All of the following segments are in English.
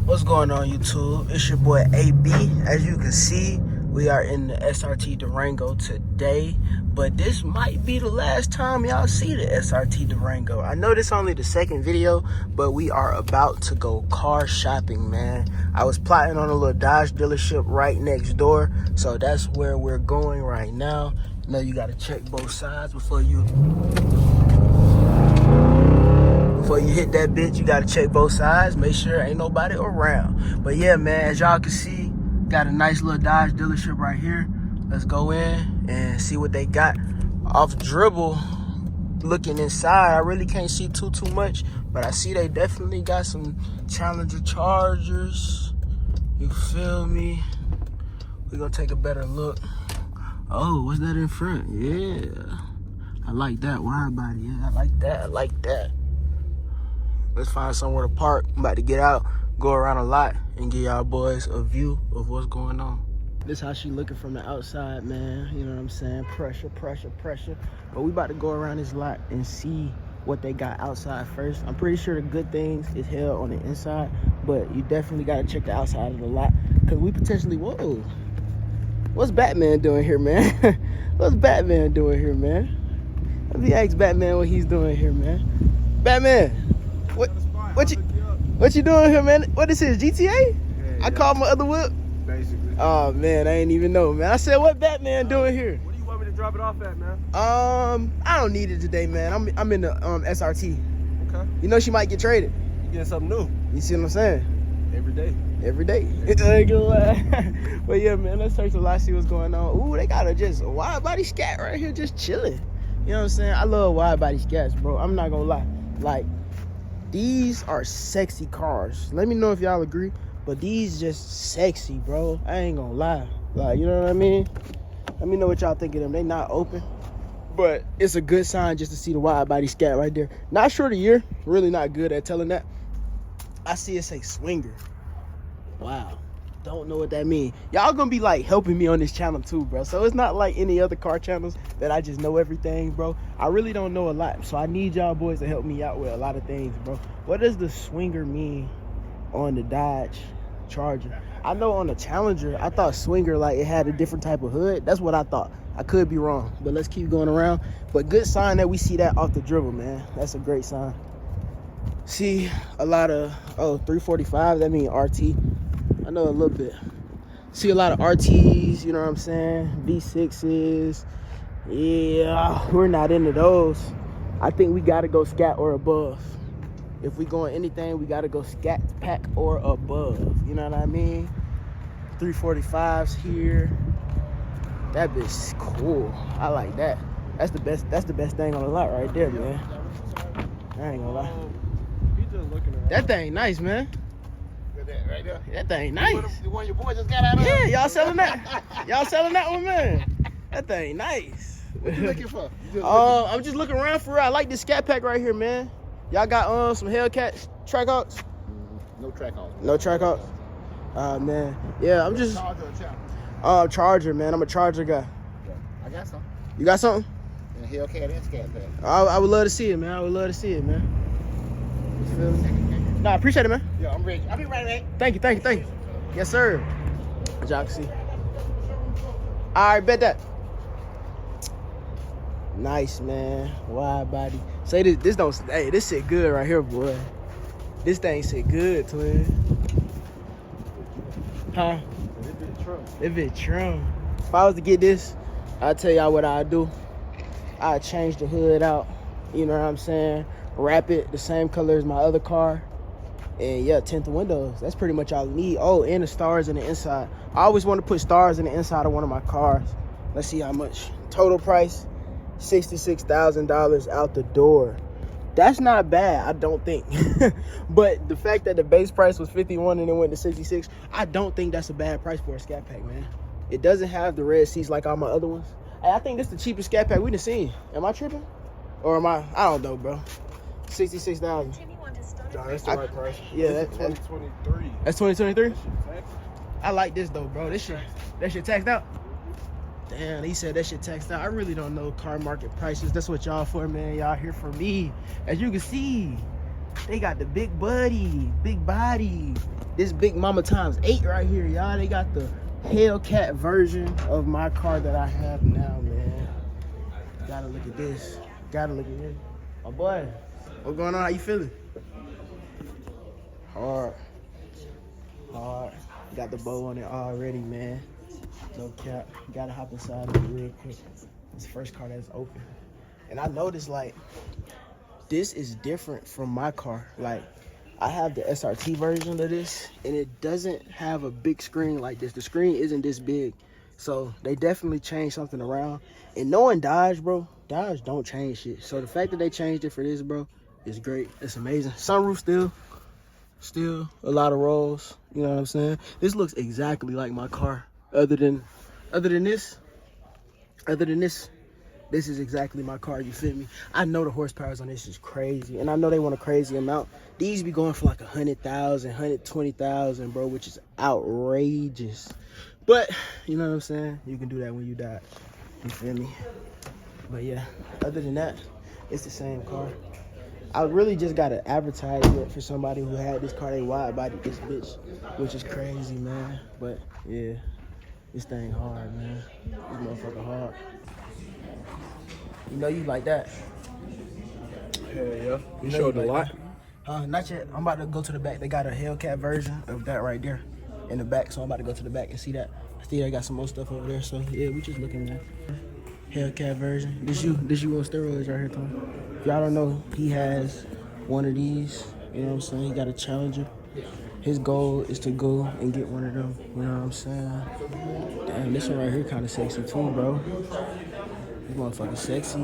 What's going on, YouTube? It's your boy AB. As you can see, we are in the SRT Durango today, but this might be the last time y'all see the SRT Durango. I know this is only the second video, but we are about to go car shopping, man. I was plotting on a little Dodge dealership right next door, so that's where we're going right now. You know, you gotta check both sides before you hit that bitch. You gotta check both sides, make sure ain't nobody around. But yeah, man, as y'all can see, got a nice little Dodge dealership right here. Let's go in and see what they got. Off dribble, looking inside, I really can't see too much, but I see they definitely got some Challenger Chargers. You feel me? We're gonna take a better look. Oh, what's that in front? Yeah, I like that wide body. Yeah, I like that. Let's find somewhere to park. I'm about to get out, go around a lot, and give y'all boys a view of what's going on. This how she looking from the outside, man. You know what I'm saying? Pressure. But we about to go around this lot and see what they got outside first. I'm pretty sure the good things is held on the inside, but you definitely got to check the outside of the lot, because we potentially, whoa. What's Batman doing here, man? What's Batman doing here, man? Let me ask Batman what he's doing here, man. Batman. What you doing here, man? What is his, GTA? Yeah, I called my other whip. Basically. Oh man, I ain't even know, man. I said, what Batman doing here? What do you want me to drop it off at, man? I don't need it today, man. I'm in the SRT. Okay. You know she might get traded. You getting something new? You see what I'm saying? Every day. But yeah, man, let's search the lot, see what's going on. Ooh, they got a just wide body scat right here, just chilling. You know what I'm saying? I love wide body scats, bro. I'm not gonna lie. Like, these are sexy cars. Let me know if y'all agree, but these just sexy, bro. I ain't gonna lie. Like, you know what I mean? Let me know what y'all think of them. They not open, but it's a good sign just to see the wide body scat right there. Not sure the year. Really not good at telling that. I see it say Swinger. Wow. Don't know what that means. Y'all gonna be like helping me on this channel too, bro. So it's not like any other car channels that I just know everything, bro. I really don't know a lot, so I need y'all boys to help me out with a lot of things, bro. What does the Swinger mean on the Dodge Charger? I know on the Challenger, I thought Swinger, like, it had a different type of hood. That's what I thought. I could be wrong, but let's keep going around. But good sign that we see that off the dribble, man. That's a great sign. See a lot of 345. That means RT. I know a little bit. See a lot of RTs, you know what I'm saying? V6s. Yeah, we're not into those. I think we gotta go scat or above. If we going anything, we gotta go scat pack or above. You know what I mean? 345s here. That bitch is cool. I like that. That's the best thing on the lot right there, man. I ain't gonna lie. That thing nice, man. Right there. That thing nice. The one your boy just got out of? Yeah, y'all selling that. Y'all selling that one, man. That thing nice. What you looking for? I'm just looking around for real. I like this scat pack right here, man. Y'all got some Hellcat Trackhawks? No Trackhawks. No Trackhawks? Man. Yeah, I'm just Charger or Challenge? Charger, man. I'm a Charger guy. Okay. I got some. You got something? And a Hellcat and scat pack. I would love to see it, man. I would love to see it, man. You feel me? Nah, I appreciate it, man. Yeah, I'm ready. I'll be right back. Thank you. Yes, sir. As y'all can see. All right, bet that. Nice, man. Wide body. Say this don't. Hey, this shit good right here, boy. This thing shit good, twin. Huh? It bit trim. If I was to get this, I'll tell y'all what I'd do. I'd change the hood out. You know what I'm saying? Wrap it the same color as my other car. And yeah, tint the windows. That's pretty much all I need. Oh, and the stars in the inside. I always want to put stars in the inside of one of my cars. Let's see how much. Total price, $66,000 out the door. That's not bad, I don't think. But the fact that the base price was 51 and it went to 66, I don't think that's a bad price for a scat pack, man. It doesn't have the red seats like all my other ones. Hey, I think this is the cheapest scat pack we done seen. Am I tripping? Or am I don't know, bro. 66,000. John, that's the right price. Yeah, that's 2023. That's 2023? I like this though, bro. That shit taxed out. Damn, he said that shit taxed out. I really don't know car market prices. That's what y'all for, man. Y'all here for me. As you can see, They got the big body. This Big Mama times 8 right here, y'all. They got the Hellcat version of my car that I have now, man. Gotta look at this. Gotta look at this. My boy, what's going on? How you feeling? Hard. Got the bow on it already, man. No cap. Gotta hop inside of it real quick. It's the first car that's open. And I noticed, like, this is different from my car. Like, I have the SRT version of this, and it doesn't have a big screen like this. The screen isn't this big. So they definitely changed something around. And knowing Dodge, bro, Dodge don't change shit. So the fact that they changed it for this, bro, is great. It's amazing. Sunroof still a lot of rolls. You know what I'm saying? This looks exactly like my car. Other than this, this is exactly my car, you feel me? I know the horsepowers on this is crazy, and I know they want a crazy amount. These be going for like 100,000, 120,000, bro, which is outrageous. But, you know what I'm saying? You can do that when you die, you feel me? But yeah, other than that, it's the same car. I really just got to advertise it for somebody who had this car. They wide body this bitch, which is crazy, man. But yeah, this thing hard, man. This motherfucker hard. You know you like that. Hell yeah. You showed a lot. Not yet. I'm about to go to the back. They got a Hellcat version of that right there in the back. So I'm about to go to the back and see that. I see they got some more stuff over there. So yeah, we just looking at Hellcat version. This you on steroids right here, Tom. If y'all don't know, he has one of these. You know what I'm saying? He got a Challenger. His goal is to go and get one of them. You know what I'm saying? Damn, this one right here kind of sexy too, bro. This motherfucker sexy.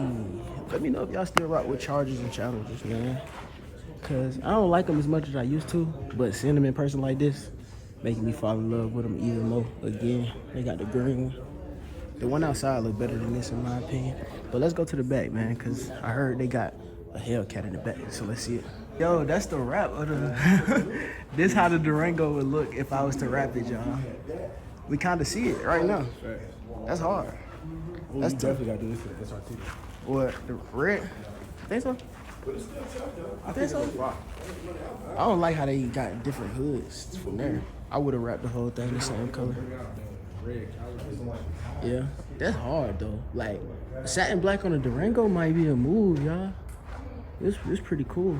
Let me know if y'all still rock with Chargers and Challengers, man. Cause I don't like them as much as I used to, but seeing them in person like this, making me fall in love with them even more. Again, they got the green one. The one outside look better than this in my opinion. But let's go to the back, man, cause I heard they got a Hellcat in the back, so let's see it. Yo, that's the wrap of the. This how the Durango would look if I was to wrap it, y'all. We kind of see it right now. That's hard. Well, that's definitely got to do this with the SRT. What, the red? I think so. I think so. I don't like how they got different hoods from there. I would have wrapped the whole thing the same color. Yeah, that's hard though. Like, satin black on a Durango might be a move, y'all. It's pretty cool.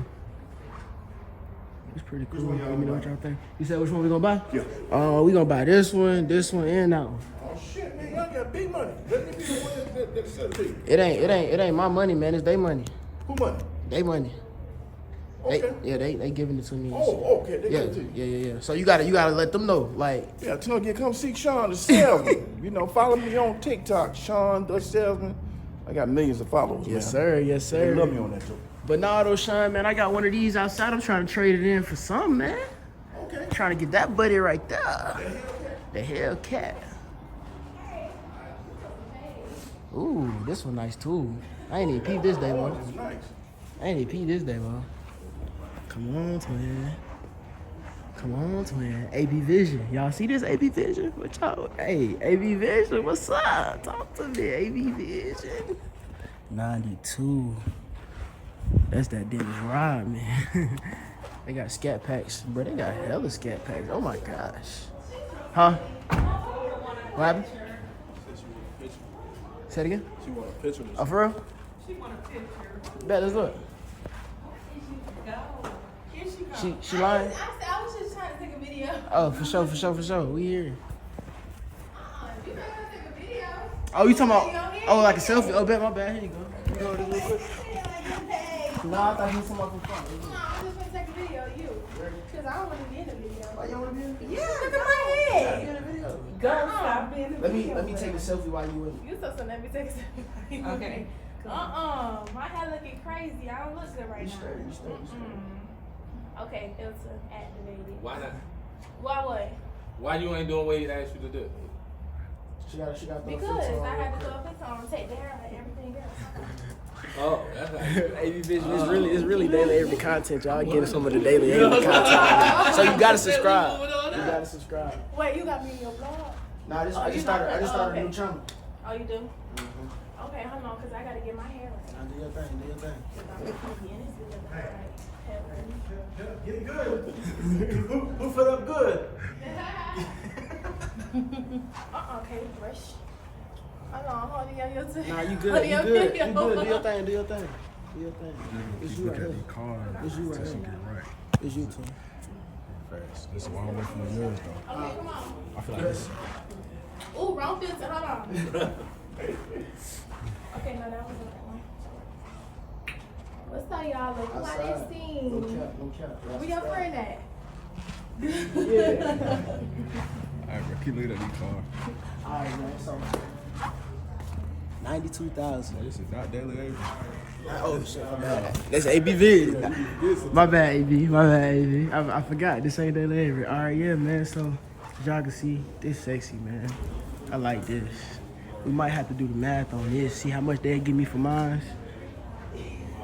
It's pretty cool. Let me know what y'all think. You said which one we gonna buy? Yeah. We gonna buy this one, and that one. Oh shit, man, y'all got big money. Let me be the one that said big. It ain't my money, man. It's their money. Who money? They money. Okay. They giving it to me. Oh, okay. They give it to you. Yeah. So you gotta let them know, like. Yeah, tell them come see Sean the salesman. You know, follow me on TikTok, Sean the salesman. I got millions of followers. Yes, man. sir. They love me on that too. But nah, though, Sean, man, I got one of these outside. I'm trying to trade it in for something, man. Okay. Trying to get that buddy right there. The Hellcat. Ooh, this one nice too. I ain't even peeped this day, man. Nice. I ain't even peeped this day, man. Come on, twin. AB Vision. Y'all see this AB Vision? What y'all? Hey, AB Vision, what's up? Talk to me, AB Vision. 92. That's that Dennis Rod, man. They got scat packs. Bro, they got hella scat packs. Oh my gosh. Huh? What happened? Say it again? She want a picture of this. Oh, for real? She want a picture. Bet, let's look. Here she goes. She lying? I was just trying to take a video. Oh, for sure. We here. You better take a video. Oh, you talking about, like a selfie? Oh, bet, my bad. Here you go. You go real quick. No, I thought you was talking about for fun. No, I'm just gonna take a video of you. Because I don't want to be in the video. Oh, you don't want to be in? Yeah, look at my head. Be in the video. Go stop being in the video. Let me take a selfie while you with me. You so let me take a selfie. Okay. My hair looking crazy. I don't look good right You now. straight. Okay, filter activated. Why not? Why what? Why you ain't doing what he asked you to do? She got throw a Because filter on I real had to quick. throw a filter on, take the hair and everything else. Oh, that's how AB Vision, it's really daily every content, y'all. Getting some of the daily every content. So you gotta subscribe. Wait, you got me in your blog? Nah, I just started a new channel. Oh, you do? Okay, hold on, because I got to get my hair right. Nah, do your thing. I'm gonna be in this video, right? Get it good. Who fed up good? Okay, fresh. Hold on, holding on your too. Nah, you good. You good. You good. Do your thing. Do your thing. Do your thing. It's you right here. It's you right here. It's you too. Fast. This is a long way from the yours, though. Okay, come on. I feel like this. Ooh, wrong filter. Hold on. Okay, no, that was the right one. What's up, y'all? Look who I didn't see. No cap. Where your friend at? Yeah. Alright, bro. Keep looking at these cars. Alright, man. So 92,000. This is not daily Avery. Oh shit, my bad. That's ABV. My bad, AB. My bad, AB. I forgot. This ain't that Avery. All right, yeah, man. So y'all can see this sexy, man. I like this. We might have to do the math on this. See how much they give me for mine.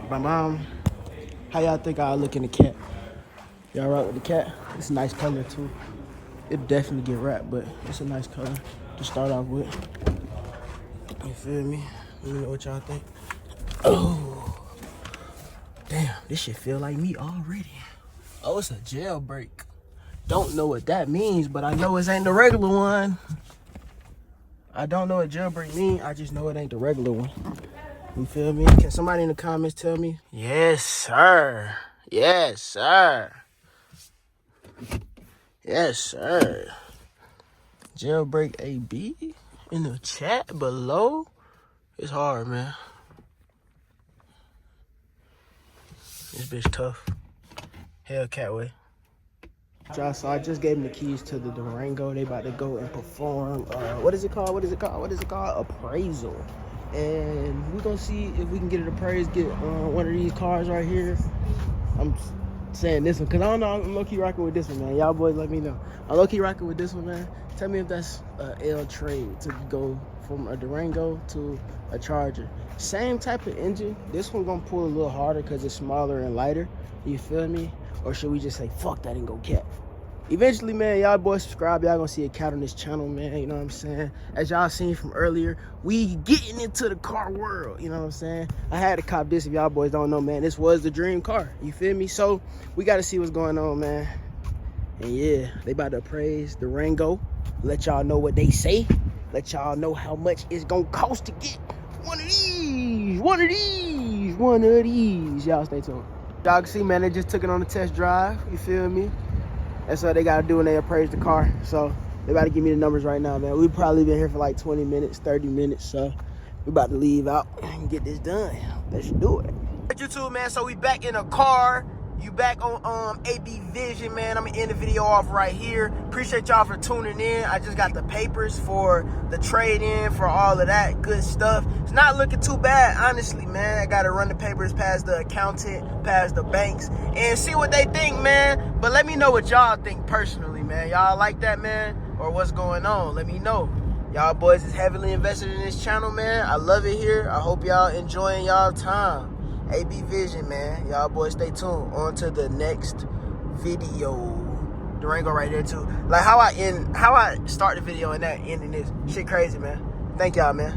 My mom. How y'all think I look in the cat? Y'all rock with the cat? It's a nice color too. It'll definitely get wrapped, but it's a nice color to start off with. You feel me? Let me know what y'all think. Oh, damn, this shit feel like me already. Oh, it's a jailbreak. Don't know what that means, but I know it ain't the regular one. I don't know what jailbreak means. I just know it ain't the regular one. You feel me? Can somebody in the comments tell me? Yes, sir. Yes, sir. Yes, sir. Jailbreak AB in the chat below. It's hard, man. This bitch tough. Hellcat way. Y'all, so I just gave them the keys to the Durango. They about to go and perform, what is it called? Appraisal. And we're gonna see if we can get it appraised, get one of these cars right here. I'm saying this one, cause I don't know, I'm low-key rocking with this one, man. Y'all boys let me know. I'm low-key rocking with this one, man. Tell me if that's a L trade to go from a Durango to a Charger. Same type of engine. This one gonna pull a little harder cause it's smaller and lighter. You feel me? Or should we just say, fuck that and go cat? Eventually, man, y'all boys subscribe. Y'all gonna see a cat on this channel, man. You know what I'm saying? As y'all seen from earlier, we getting into the car world. You know what I'm saying? I had to cop this. If y'all boys don't know, man, this was the dream car. You feel me? So we got to see what's going on, man. And yeah, they about to appraise the Durango. Let y'all know what they say. Let y'all know how much it's gonna cost to get one of these. One of these. One of these. Y'all stay tuned. Y'all can see, man, they just took it on a test drive. You feel me? That's what they gotta do when they appraise the car. So they about to give me the numbers right now, man. We've probably been here for like 20 minutes, 30 minutes. So we about to leave out and get this done. Let's do it. YouTube, man, so we back in a car. You back on AB Vision, man. I'm gonna end the video off right here. Appreciate y'all for tuning in. I just got the papers for the trade-in, for all of that good stuff. It's not looking too bad, honestly, man. I gotta run the papers past the accountant, past the banks, and see what they think, man. But let me know what y'all think personally, man. Y'all like that, man? Or what's going on? Let me know. Y'all boys is heavily invested in this channel, man. I love it here. I hope y'all enjoying y'all time. AB Vision, man. Y'all boys stay tuned. On to the next video. Durango right there too. Like how I start the video and that ending this. Shit crazy, man. Thank y'all, man.